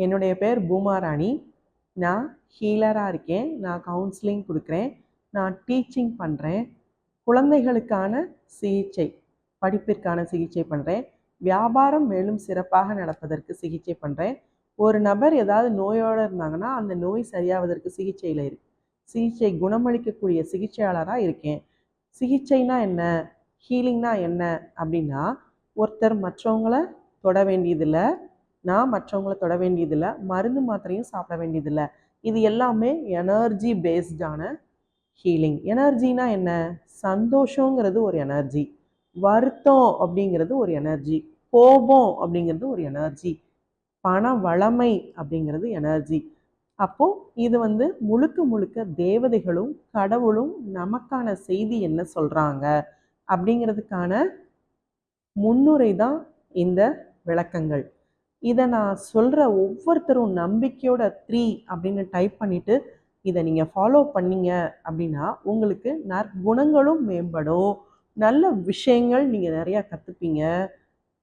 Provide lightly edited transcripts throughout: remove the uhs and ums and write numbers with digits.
என்னுடைய பேர் பூமாராணி. நான் ஹீலராக இருக்கேன். நான் கவுன்சிலிங் கொடுக்குறேன். நான் டீச்சிங் பண்ணுறேன். குழந்தைகளுக்கான சிகிச்சை, படிப்பிற்கான சிகிச்சை பண்ணுறேன். வியாபாரம் மேலும் சிறப்பாக நடப்பதற்கு சிகிச்சை பண்ணுறேன். ஒரு நபர் ஏதாவது நோயோடு இருந்தாங்கன்னா அந்த நோய் சரியாவதற்கு சிகிச்சை குணமளிக்கக்கூடிய சிகிச்சையாளராக இருக்கேன். சிகிச்சைனா என்ன, ஹீலிங்னா என்ன அப்படின்னா, ஒருத்தர் மற்றவங்களை தொட வேண்டியதில்லை, நான் மற்றவங்கள தொட வேண்டியதில்லை, மருந்து மாத்திரையும் சாப்பிட வேண்டியதில்லை. இது எல்லாமே எனர்ஜி பேஸ்டான ஹீலிங். எனர்ஜினா என்ன? சந்தோஷங்கிறது ஒரு எனர்ஜி, வருத்தம் அப்படிங்கிறது ஒரு எனர்ஜி, கோபம் அப்படிங்கிறது ஒரு எனர்ஜி, பண வளமை அப்படிங்கிறது எனர்ஜி. அப்போ இது முழுக்க முழுக்க தேவதைகளும் கடவுளும் நமக்கான செய்தி என்ன சொல்றாங்க அப்படிங்கிறதுக்கான முன்னுரை தான் இந்த விளக்கங்கள். இதை நான் சொல்கிற ஒவ்வொருத்தரும் நம்பிக்கையோட 3 அப்படின்னு டைப் பண்ணிவிட்டு இதை நீங்கள் ஃபாலோ பண்ணீங்க அப்படின்னா உங்களுக்கு நற்குணங்களும் மேம்படும், நல்ல விஷயங்கள் நீங்கள் நிறையா கற்றுப்பீங்க.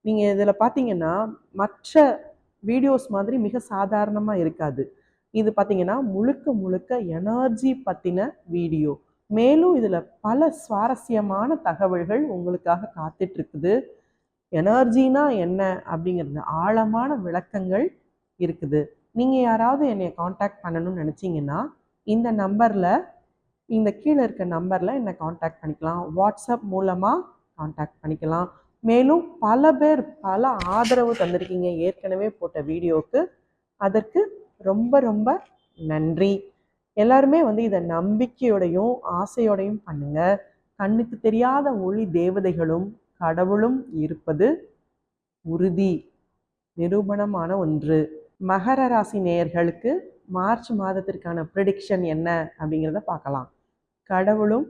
நீங்கள் இதில் பார்த்தீங்கன்னா மற்ற வீடியோஸ் மாதிரி மிக சாதாரணமாக இருக்காது. இது பார்த்தீங்கன்னா முழுக்க முழுக்க எனர்ஜி பற்றின வீடியோ. மேலும் இதில் பல சுவாரஸ்யமான தகவல்கள் உங்களுக்காக காத்துட்ருக்குது. எனர்ஜினா என்ன அப்படிங்கிறது ஆழமான விளக்கங்கள் இருக்குது. நீங்கள் யாராவது என்னை காண்டாக்ட் பண்ணணும்னு நினச்சிங்கன்னா இந்த நம்பரில், இந்த கீழே இருக்க நம்பரில் என்னை காண்டாக்ட் பண்ணிக்கலாம். வாட்ஸ்அப் மூலமாக காண்டாக்ட் பண்ணிக்கலாம். மேலும் பல பேர் பல ஆதரவு தந்திருக்கீங்க ஏற்கனவே போட்ட வீடியோவுக்கு. அதற்கு ரொம்ப ரொம்ப நன்றி. எல்லாருமே இதை நம்பிக்கையோடையும் ஆசையோடையும் பண்ணுங்க. கண்ணுக்கு தெரியாத ஒளி தேவதைகளும் கடவுளும் இருப்பது உறுதி, நிரூபணமான ஒன்று. மகர ராசி நேயர்களுக்கு மார்ச் மாதத்திற்கான ப்ரெடிக்ஷன் என்ன அப்படிங்கிறத பார்க்கலாம். கடவுளும்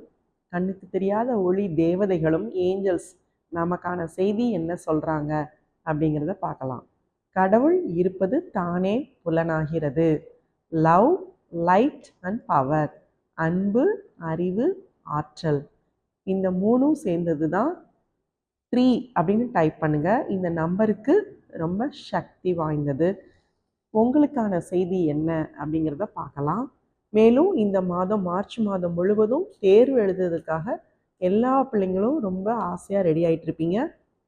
கண்ணுக்கு தெரியாத ஒளி தேவதைகளும் ஏஞ்சல்ஸ் நமக்கான செய்தி என்ன சொல்கிறாங்க அப்படிங்கிறத பார்க்கலாம். கடவுள் இருப்பது தானே புலனாகிறது. லவ், லைட் அண்ட் பவர், அன்பு, அறிவு, ஆற்றல், இந்த 3ம் சேர்ந்தது தான் 3 அப்படின்னு டைப் பண்ணுங்க. இந்த நம்பருக்கு ரொம்ப சக்தி வாய்ந்தது. உங்களுக்கான செய்தி என்ன அப்படிங்கிறத பார்க்கலாம். மேலும் இந்த மாதம் மார்ச் மாதம் முழுவதும் தேர்வு எழுதுறதுக்காக எல்லா பிள்ளைங்களும் ரொம்ப ஆசையாக ரெடி ஆகிட்டு இருப்பீங்க.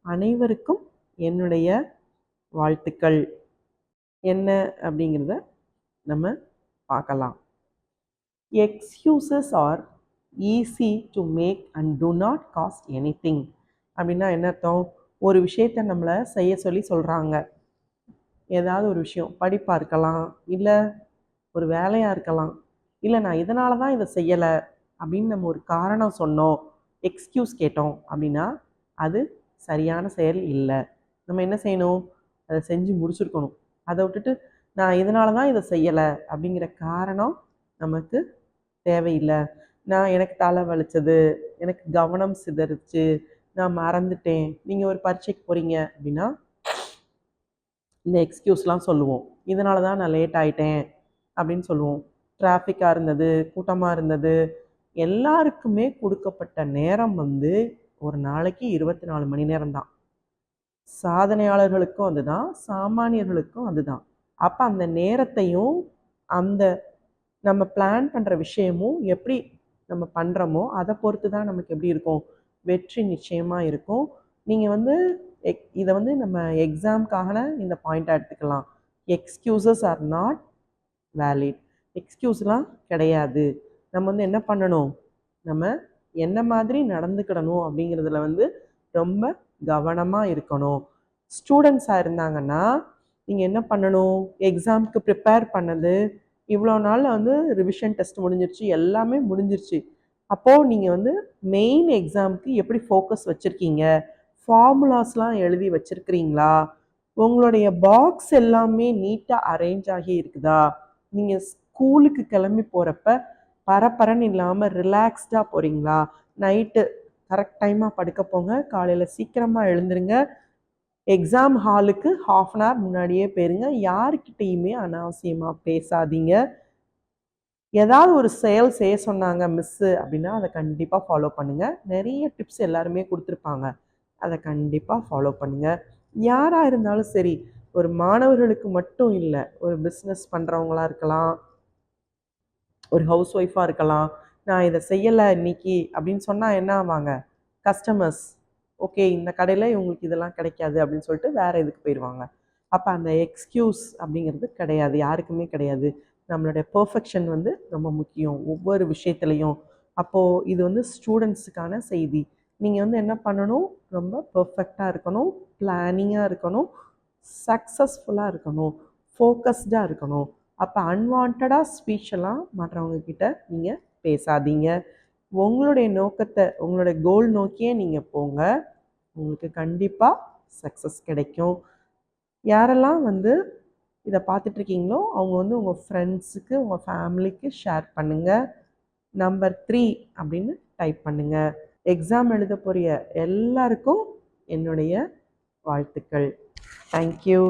அனைவருக்கும் என்னுடைய வாழ்த்துக்கள். என்ன அப்படிங்கிறத நம்ம பார்க்கலாம். Excuses are easy to make and do not cost anything. அப்படின்னா என்ன அர்த்தம்? ஒரு விஷயத்தை நம்மளை செய்ய சொல்லி சொல்கிறாங்க. ஏதாவது ஒரு விஷயம், படிப்பாக இருக்கலாம், இல்லை ஒரு வேலையாக இருக்கலாம், இல்லை நான் இதனால தான் இதை செய்யலை அப்படின்னு நம்ம ஒரு காரணம் சொன்னோம், எக்ஸ்கியூஸ் கேட்டோம் அப்படின்னா அது சரியான செயல் இல்லை. நம்ம என்ன செய்யணும்? அதை செஞ்சு முடிச்சிருக்கணும். அதை விட்டுட்டு நான் இதனால தான் இதை செய்யலை அப்படிங்கிற காரணம் நமக்கு தேவையில்லை. எனக்கு தலை வலிச்சது, எனக்கு கவனம் சிதறிச்சு, நான் மறந்துட்டேன். நீங்கள் ஒரு பரீட்சைக்கு போகிறீங்க அப்படின்னா இந்த எக்ஸ்கியூஸ்லாம் சொல்லுவோம். இதனால தான் நான் லேட் ஆகிட்டேன் அப்படின்னு சொல்லுவோம். டிராஃபிக்காக இருந்தது, கூட்டமாக இருந்தது. எல்லாருக்குமே கொடுக்கப்பட்ட நேரம் ஒரு நாளைக்கு 24 மணி நேரம் தான். சாதனையாளர்களுக்கும் அதுதான், சாமானியர்களுக்கும் அதுதான். அப்போ அந்த நேரத்தையும் அந்த நம்ம பிளான் பண்ணுற விஷயமும் எப்படி நம்ம பண்ணுறோமோ அதை பொறுத்து தான் நமக்கு எப்படி இருக்கும், வெற்றி நிச்சயமாக இருக்கும். நீங்கள் இதை நம்ம எக்ஸாம்காக இந்த பாயிண்ட்டாக எடுத்துக்கலாம். Excuses are not valid. எக்ஸ்கியூஸ்லாம் கிடையாது. நம்ம என்ன பண்ணணும், நம்ம என்ன மாதிரி நடந்துக்கிடணும் அப்படிங்கிறதுல ரொம்ப கவனமாக இருக்கணும். ஸ்டூடெண்ட்ஸாக இருந்தாங்கன்னா நீங்கள் என்ன பண்ணணும், எக்ஸாமுக்கு ப்ரிப்பேர் பண்ணது இவ்வளோ நாளில் ரிவிஷன் டெஸ்ட் முடிஞ்சிருச்சு, எல்லாமே முடிஞ்சிருச்சு. அப்போது நீங்கள் மெயின் எக்ஸாமுக்கு எப்படி ஃபோக்கஸ் வச்சுருக்கீங்க, ஃபார்முலாஸ்லாம் எழுதி வச்சுருக்கிறீங்களா, உங்களுடைய பாக்ஸ் எல்லாமே நீட்டாக அரேஞ்ச் ஆகி இருக்குதா, நீங்கள் ஸ்கூலுக்கு கிளம்பி போகிறப்ப பரபரன்னு இல்லாமல் ரிலாக்ஸ்டாக போகிறீங்களா, நைட்டு கரெக்ட் டைமாக படுக்க போங்க, காலையில் சீக்கிரமாக எழுந்துருங்க, எக்ஸாம் ஹாலுக்கு 1/2 அன் ஹவர் முன்னாடியே போயிருங்க, யாருக்கிட்டையுமே அனாவசியமாக பேசாதீங்க. ஏதாவது ஒரு செயல் செய்ய சொன்னாங்க மிஸ்ஸு அப்படின்னா அதை கண்டிப்பாக ஃபாலோ பண்ணுங்கள். நிறைய டிப்ஸ் எல்லாருமே கொடுத்துருப்பாங்க, அதை கண்டிப்பாக ஃபாலோ பண்ணுங்கள். யாராக இருந்தாலும் சரி, ஒரு மாணவர்களுக்கு மட்டும் இல்லை, ஒரு பிஸ்னஸ் பண்ணுறவங்களா இருக்கலாம், ஒரு ஹவுஸ் ஒய்ஃபாக இருக்கலாம். நான் இதை செய்யலை இன்னைக்கு அப்படின்னு சொன்னால் என்ன ஆவாங்க? கஸ்டமர்ஸ் ஓகே இந்த கடையில் இவங்களுக்கு இதெல்லாம் கிடைக்காது அப்படின்னு சொல்லிட்டு வேறு இதுக்கு போயிடுவாங்க. அப்போ அந்த எக்ஸ்கியூஸ் அப்படிங்கிறது கிடையாது, யாருக்குமே கிடையாது. நம்மளுடைய பர்ஃபெக்ஷன் வந்து ரொம்ப முக்கியம் ஒவ்வொரு விஷயத்துலையும். அப்போது இது வந்து ஸ்டூடெண்ட்ஸுக்கான செய்தி. நீங்கள் வந்து என்ன பண்ணணும்? ரொம்ப பர்ஃபெக்டாக இருக்கணும், பிளானிங்காக இருக்கணும், சக்ஸஸ்ஃபுல்லாக இருக்கணும், ஃபோக்கஸ்டாக இருக்கணும். அப்போ அன்வான்டாக ஸ்பீச்செல்லாம் மற்றவங்க கிட்ட நீங்கள் பேசாதீங்க. உங்களுடைய நோக்கத்தை, உங்களுடைய கோல் நோக்கியே நீங்கள் போங்க. உங்களுக்கு கண்டிப்பாக சக்ஸஸ் கிடைக்கும். யாரெல்லாம் வந்து இதை பார்த்துட்ருக்கீங்களோ அவங்க வந்து உங்கள் ஃப்ரெண்ட்ஸுக்கு, உங்கள் ஃபேமிலிக்கு ஷேர் பண்ணுங்கள். நம்பர் 3 அப்படின்னு டைப் பண்ணுங்கள். எக்ஸாம் எழுத போகிற எல்லாருக்கும் என்னுடைய வாழ்த்துக்கள். தேங்க்யூ.